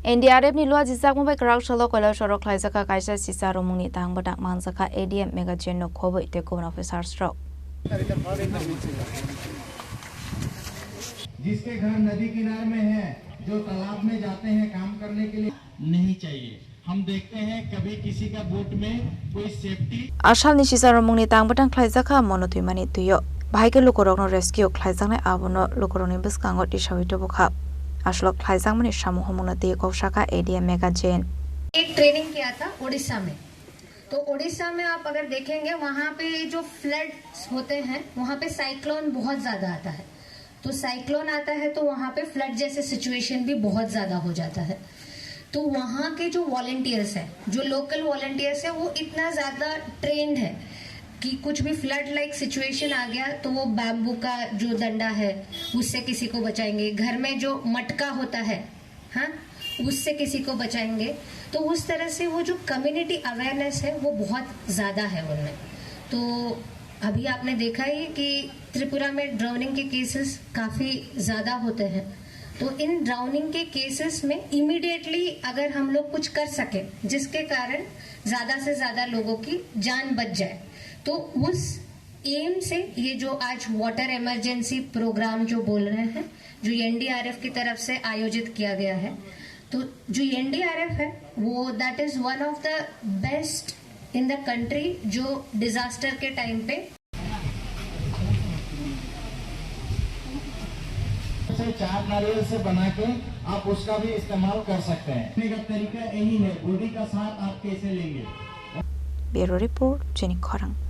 NDRF ni lua jizak mobile crowd shalo kola shoro khlaisaka kaisa sisa romungni tang badak mangsaka ADM magazine no khoboi te government officer stroke जिसके घर नदी किनारे में है जो तालाब में जाते हैं काम करने के लिए नहीं चाहिए। हम देखते हैं कभी किसी का बोट में कोई सेफ्टी आशा नि sisa romungni tang badak khlaisaka monotui mani tuyo भाई के लोकरक नो रेस्क्यू खलाइजांगनाय आबोनो लोकरनि बसकांगो टिसावितो बखा आशलक खलाइजांगमनि सामूह मुनति कौशाखा एडीएम मैगजीन एक ट्रेनिंग किया था उड़ीसा में। तो उड़ीसा में आप अगर देखेंगे वहाँ पे जो फ्लड्स होते हैं वहाँ पे साइक्लोन बहुत ज्यादा आता है। तो साइक्लोन आता है तो वहाँ पे फ्लड जैसे सिचुएशन भी बहुत ज्यादा हो जाता है। तो वहाँ के जो वॉलंटियर्स हैं, जो लोकल वॉलंटियर्स हैं, वो इतना ज्यादा ट्रेंड है कि कुछ भी फ्लड लाइक सिचुएशन आ गया तो वो बैम्बू का जो डंडा है उससे किसी को बचाएंगे, घर में जो मटका होता है हाँ उससे किसी को बचाएंगे। तो उस तरह से वो जो कम्युनिटी अवेयरनेस है वो बहुत ज़्यादा है उनमें। तो अभी आपने देखा ही कि त्रिपुरा में ड्राउनिंग के केसेस काफ़ी ज़्यादा होते हैं। तो इन ड्राउनिंग के केसेस में इमीडिएटली अगर हम लोग कुछ कर सके जिसके कारण ज़्यादा से ज़्यादा लोगों की जान बच जाए, तो उस एम से ये जो आज वाटर इमरजेंसी प्रोग्राम जो बोल रहे हैं, जो एनडीआरएफ की तरफ से आयोजित किया गया है, तो जो एनडीआरएफ है वो that is one of the best in the country जो डिजास्टर के टाइम पे चार नारियल से बना के आप उसका भी इस्तेमाल कर सकते हैं। का तरीका यही है, बॉडी का साथ आप कैसे लेंगे। Bureau report Jenny Kharang.